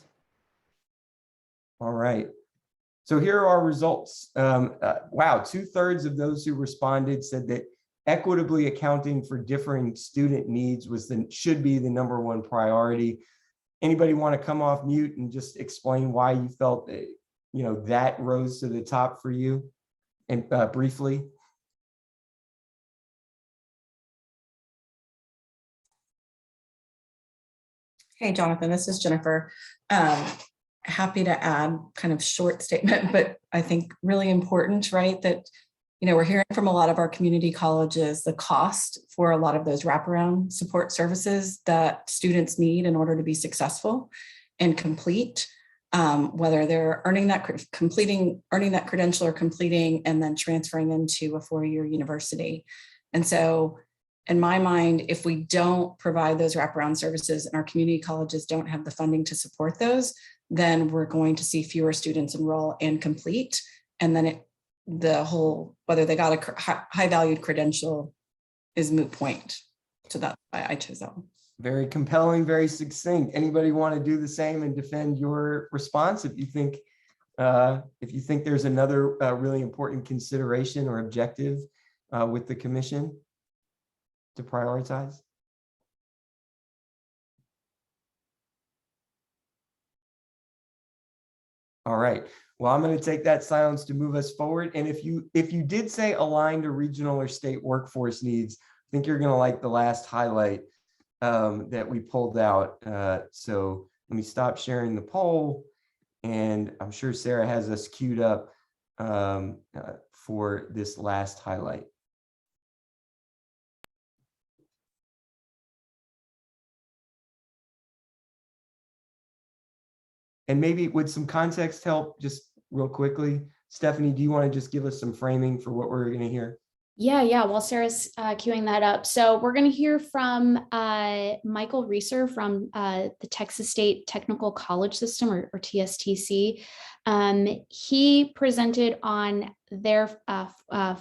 All right. So here are our results. Wow, 2/3 of those who responded said that equitably accounting for differing student needs should be the #1 priority. Anybody want to come off mute and just explain why you felt that, that rose to the top for you, and briefly? Hey, Jonathan, this is Jennifer. Happy to add kind of short statement, but I think really important, right? That, we're hearing from a lot of our community colleges, the cost for a lot of those wraparound support services that students need in order to be successful and complete, whether they're earning that credential or completing and then transferring into a 4-year university. And so in my mind, if we don't provide those wraparound services and our community colleges don't have the funding to support those, then we're going to see fewer students enroll and complete. And then whether they got a high valued credential is moot point. So that's why I chose that one. Very compelling, very succinct. Anybody want to do the same and defend your response if you think there's another really important consideration or objective with the commission to prioritize? All right. Well, I'm going to take that silence to move us forward. And if you did say aligned to regional or state workforce needs, I think you're going to like the last highlight that we pulled out. So let me stop sharing the poll, and I'm sure Sarah has us queued up for this last highlight. And maybe would some context help, just real quickly? Stephanie, do you want to just give us some framing for what we're going to hear? Yeah. While Sarah's queuing that up. So we're going to hear from Michael Reeser from the Texas State Technical College System, or TSTC. He presented on their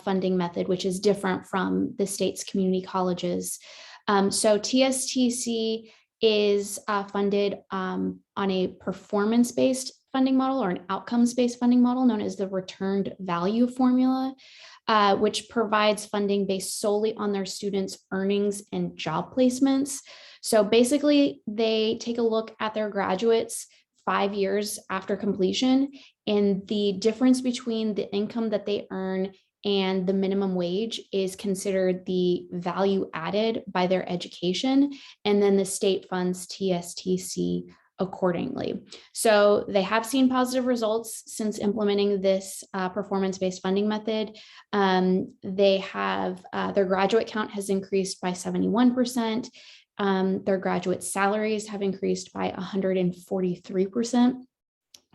funding method, which is different from the state's community colleges. So TSTC is funded on a performance-based funding model, or an outcomes-based funding model known as the returned value formula, which provides funding based solely on their students' earnings and job placements. So basically, they take a look at their graduates 5 years after completion, and the difference between the income that they earn and the minimum wage is considered the value added by their education. And then the state funds TSTC accordingly. So they have seen positive results since implementing this performance-based funding method. They have their graduate count has increased by 71%. Their graduate salaries have increased by 143%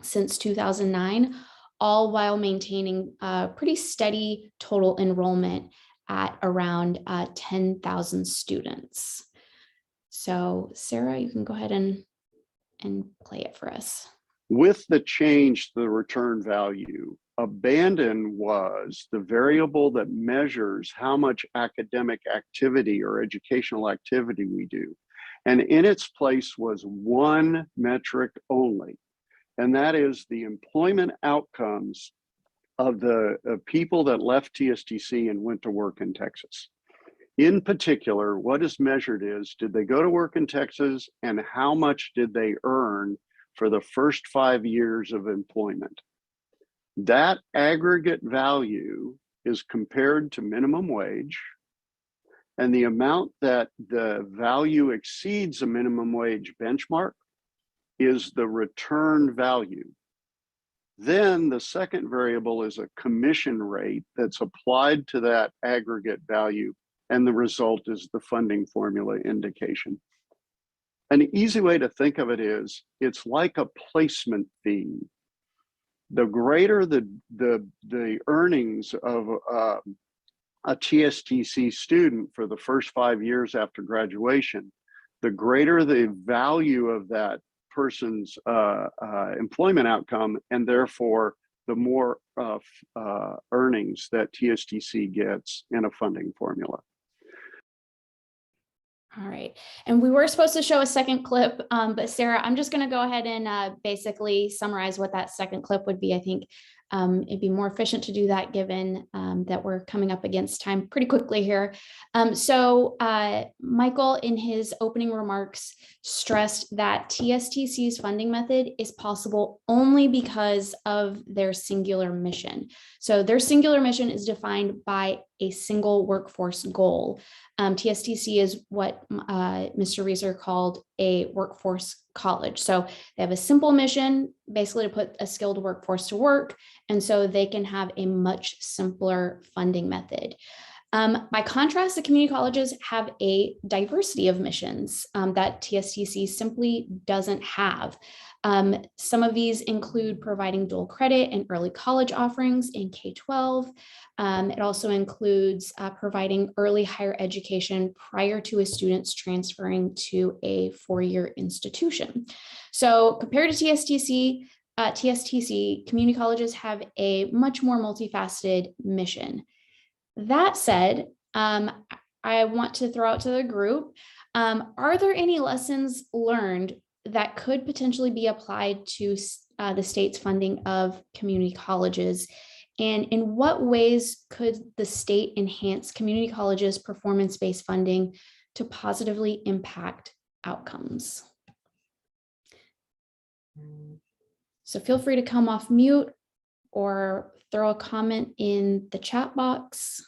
since 2009, all while maintaining a pretty steady total enrollment at around 10,000 students. So Sarah, you can go ahead and play it for us. With the change to the return value, abandoned was the variable that measures how much academic activity or educational activity we do. And in its place was one metric only, and that is the employment outcomes of the people that left TSTC and went to work in Texas. In particular, what is measured is, did they go to work in Texas and how much did they earn for the first 5 years of employment? That aggregate value is compared to minimum wage, and the amount that the value exceeds a minimum wage benchmark is the return value. Then the second variable is a commission rate that's applied to that aggregate value, and the result is the funding formula indication. An easy way to think of it is, it's like a placement fee. The greater the earnings of a TSTC student for the first 5 years after graduation, the greater the value of that person's employment outcome, and therefore the more earnings that TSTC gets in a funding formula. All right. And we were supposed to show a second clip, but Sarah, I'm just going to go ahead and basically summarize what that second clip would be. I think it'd be more efficient to do that given that we're coming up against time pretty quickly here. So Michael, in his opening remarks, stressed that TSTC's funding method is possible only because of their singular mission. So their singular mission is defined by a single workforce goal. TSTC is what Mr. Reeser called a workforce college. So they have a simple mission, basically to put a skilled workforce to work. And so they can have a much simpler funding method. By contrast, the community colleges have a diversity of missions that TSTC simply doesn't have. Some of these include providing dual credit and early college offerings in K-12. It also includes providing early higher education prior to a student's transferring to a four-year institution. So compared to TSTC, community colleges have a much more multifaceted mission. That said, I want to throw out to the group, are there any lessons learned that could potentially be applied to the state's funding of community colleges? And in what ways could the state enhance community colleges' performance-based funding to positively impact outcomes? So feel free to come off mute or throw a comment in the chat box.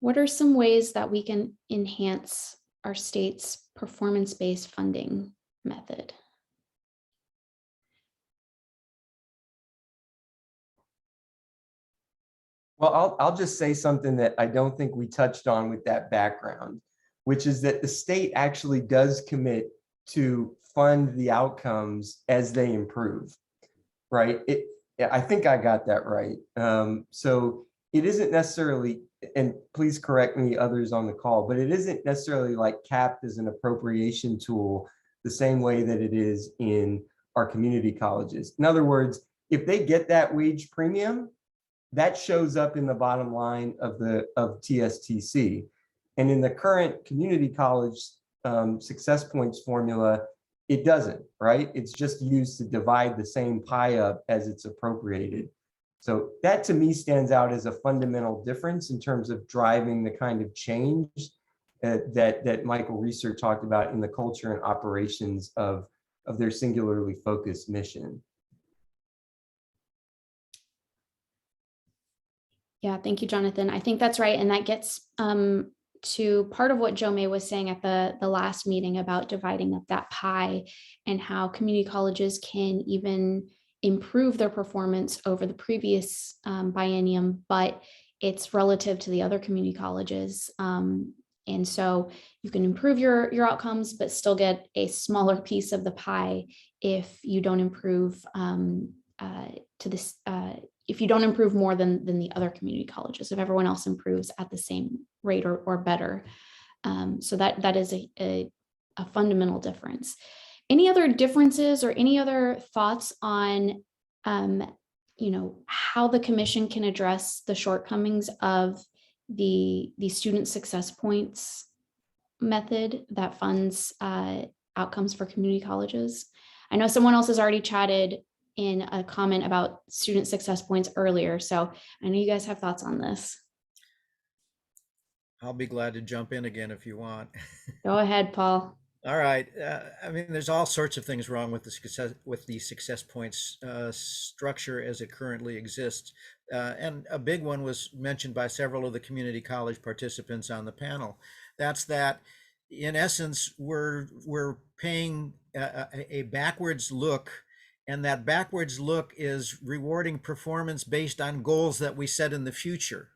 What are some ways that we can enhance our state's performance-based funding method? Well, I'll just say something that I don't think we touched on with that background, which is that the state actually does commit to fund the outcomes as they improve, right? I think I got that right. So it isn't necessarily, and please correct me others on the call, but it isn't necessarily like capped as an appropriation tool the same way that it is in our community colleges. In other words, if they get that wage premium, that shows up in the bottom line of TSTC. And in the current community college success points formula, it doesn't, right? It's just used to divide the same pie up as it's appropriated. So that to me stands out as a fundamental difference in terms of driving the kind of change that Michael Reeser talked about in the culture and operations of their singularly focused mission. Yeah, thank you, Jonathan. I think that's right. And that gets to part of what Jo May was saying at the last meeting about dividing up that pie and how community colleges can even improve their performance over the previous biennium, but it's relative to the other community colleges. And so you can improve your outcomes, but still get a smaller piece of the pie if you don't improve if you don't improve more than the other community colleges, if everyone else improves at the same rate or better. So that is a a fundamental difference. Any other differences or any other thoughts on, how the commission can address the shortcomings of the student success points method that funds outcomes for community colleges? I know someone else has already chatted in a comment about student success points earlier, so I know you guys have thoughts on this. I'll be glad to jump in again if you want. Go ahead, Paul. All right. I mean, there's all sorts of things wrong with the success points structure as it currently exists, and a big one was mentioned by several of the community college participants on the panel. That's that, in essence, we're paying a backwards look, and that backwards look is rewarding performance based on goals that we set in the future.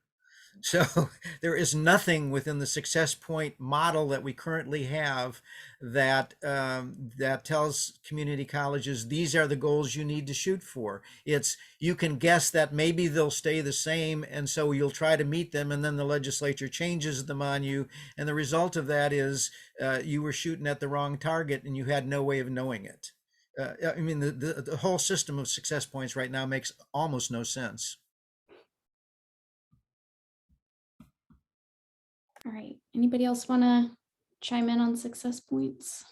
So there is nothing within the success point model that we currently have that that tells community colleges these are the goals you need to shoot for. It's, you can guess that maybe they'll stay the same, and so you'll try to meet them, and then the legislature changes them on you, and the result of that is you were shooting at the wrong target and you had no way of knowing it. I mean, the whole system of success points right now makes almost no sense. All right. Anybody else want to chime in on success points?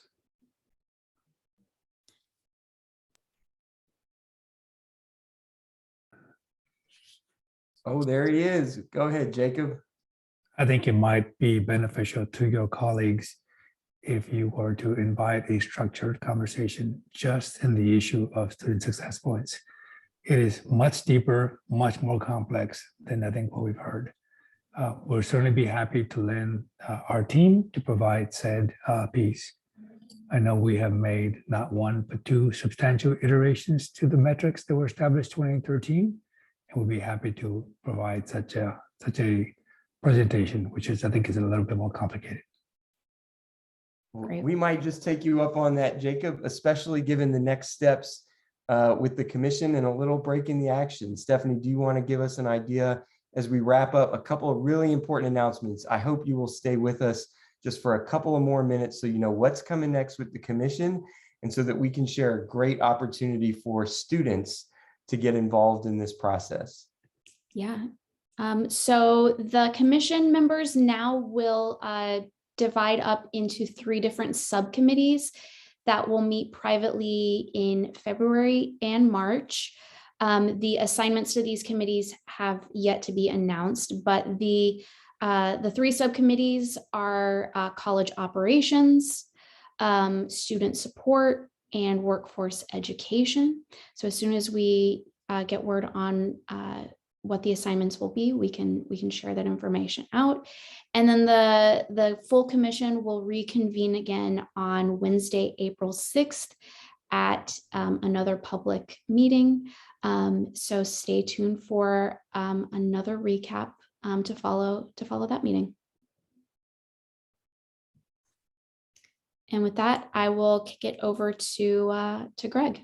Oh, there he is. Go ahead, Jacob. I think it might be beneficial to your colleagues if you were to invite a structured conversation just in the issue of student success points. It is much deeper, much more complex than I think what we've heard. We'll certainly be happy to lend our team to provide said piece. I know we have made not one, but two substantial iterations to the metrics that were established 2013, and we'll be happy to provide such a presentation, which is, I think, is a little bit more complicated. Great. We might just take you up on that, Jacob, especially given the next steps with the commission and a little break in the action. Stephanie, do you want to give us an idea as we wrap up? A couple of really important announcements. I hope you will stay with us just for a couple of more minutes so you know what's coming next with the commission, and so that we can share a great opportunity for students to get involved in this process. Yeah. So the commission members now will divide up into 3 different subcommittees that will meet privately in February and March. The assignments to these committees have yet to be announced, but the 3 subcommittees are college operations, student support, and workforce education. So as soon as we get word on what the assignments will be, we can share that information out. And then the full commission will reconvene again on Wednesday, April 6th at another public meeting. So stay tuned for another recap to follow that meeting. And with that, I will kick it over to Greg.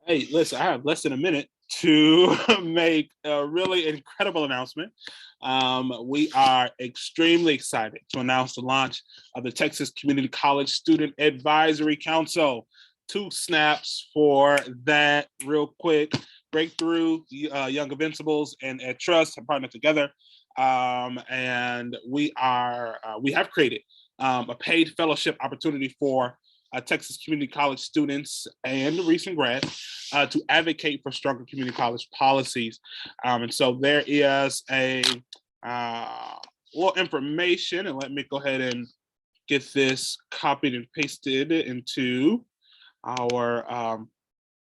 Hey, listen, I have less than a minute to make a really incredible announcement. We are extremely excited to announce the launch of the Texas Community College Student Advisory Council. 2 snaps for that real quick. Breakthrough, Young Invincibles, and Ed Trust have partnered together. And we have created a paid fellowship opportunity for Texas community college students and recent grads to advocate for stronger community college policies. And so there is a little information, and let me go ahead and get this copied and pasted into our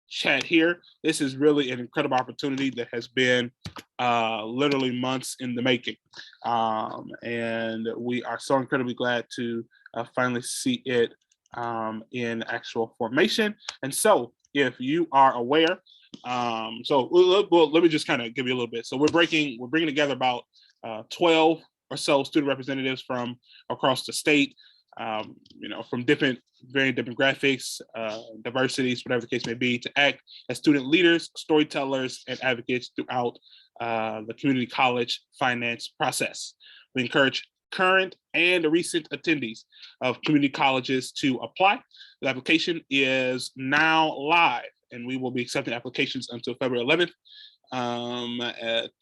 chat here. This is really an incredible opportunity that has been literally months in the making. And we are so incredibly glad to finally see it in actual formation. And so if you are aware, let me just kind of give you a little bit. So we're bringing together about 12 or so student representatives from across the state, from very different graphics, diversities, whatever the case may be, to act as student leaders, storytellers, and advocates throughout the community college finance process. We encourage current and the recent attendees of community colleges to apply. The application is now live, and we will be accepting applications until February 11th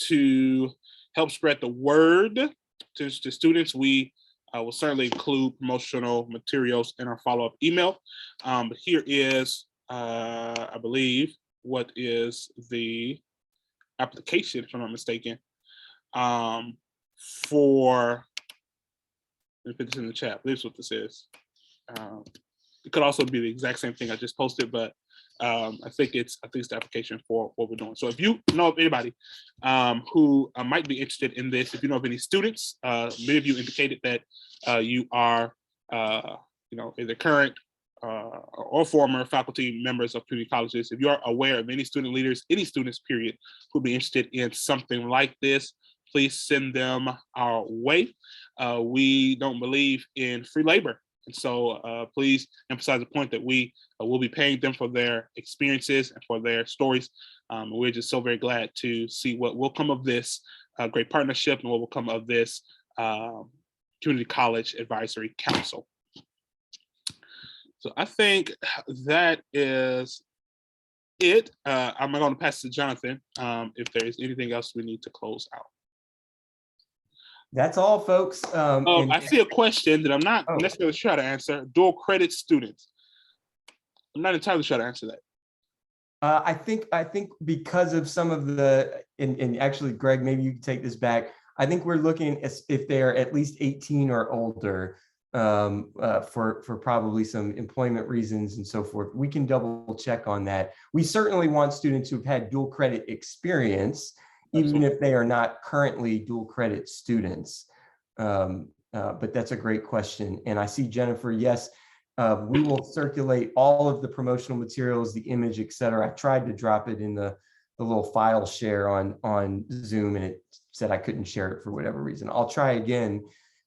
to help spread the word to students. We will certainly include promotional materials in our follow-up email. But here is, I believe, what is the application, if I'm not mistaken, for, let me put this in the chat. This is what this is. It could also be the exact same thing I just posted, but I think it's the application for what we're doing. So if you know of anybody who might be interested in this, if you know of any students, many of you indicated that you are, either current or former faculty members of community colleges. If you are aware of any student leaders, any students, period, who'd be interested in something like this, please send them our way. We don't believe in free labor. And so please emphasize the point that we will be paying them for their experiences and for their stories. We're just so very glad to see what will come of this great partnership and what will come of this Community College Advisory Council. So I think that is it. I'm going to pass to Jonathan if there is anything else we need to close out. That's all, folks. I see a question that I'm not necessarily sure how to answer. Dual credit students. I'm not entirely sure how to answer that. I think because of some of the, and actually, Greg, maybe you can take this back. I think we're looking at if they are at least 18 or older for probably some employment reasons and so forth. We can double check on that. We certainly want students who've had dual credit experience, even if they are not currently dual credit students. But that's a great question. And I see Jennifer, yes, we will circulate all of the promotional materials, the image, et cetera. I tried to drop it in the little file share on Zoom, and it said I couldn't share it for whatever reason. I'll try again.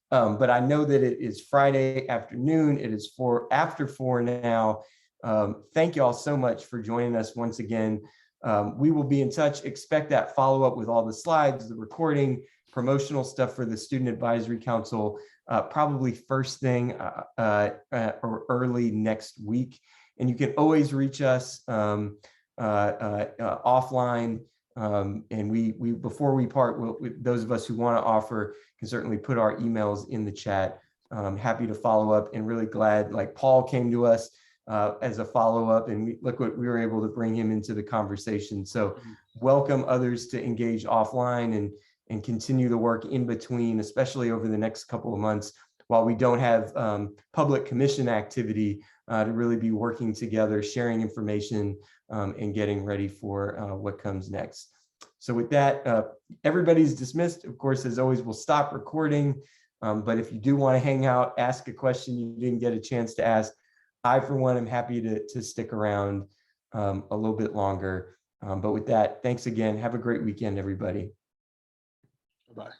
But I know that it is Friday afternoon. It is after 4 now. Thank you all so much for joining us once again. We will be in touch. Expect that follow-up with all the slides, the recording, promotional stuff for the Student Advisory Council, probably first thing or early next week. And you can always reach us offline. And we before we part, those of us who want to offer can certainly put our emails in the chat. Happy to follow up, and really glad, like Paul came to us as a follow-up, and look what we were able to bring him into the conversation. So welcome others to engage offline and continue the work in between, especially over the next couple of months while we don't have public commission activity, to really be working together, sharing information, and getting ready for what comes next. So with that, everybody's dismissed. Of course, as always, we'll stop recording. But if you do want to hang out, ask a question you didn't get a chance to ask, I, for one, am happy to stick around a little bit longer. But with that, thanks again. Have a great weekend, everybody. Bye-bye.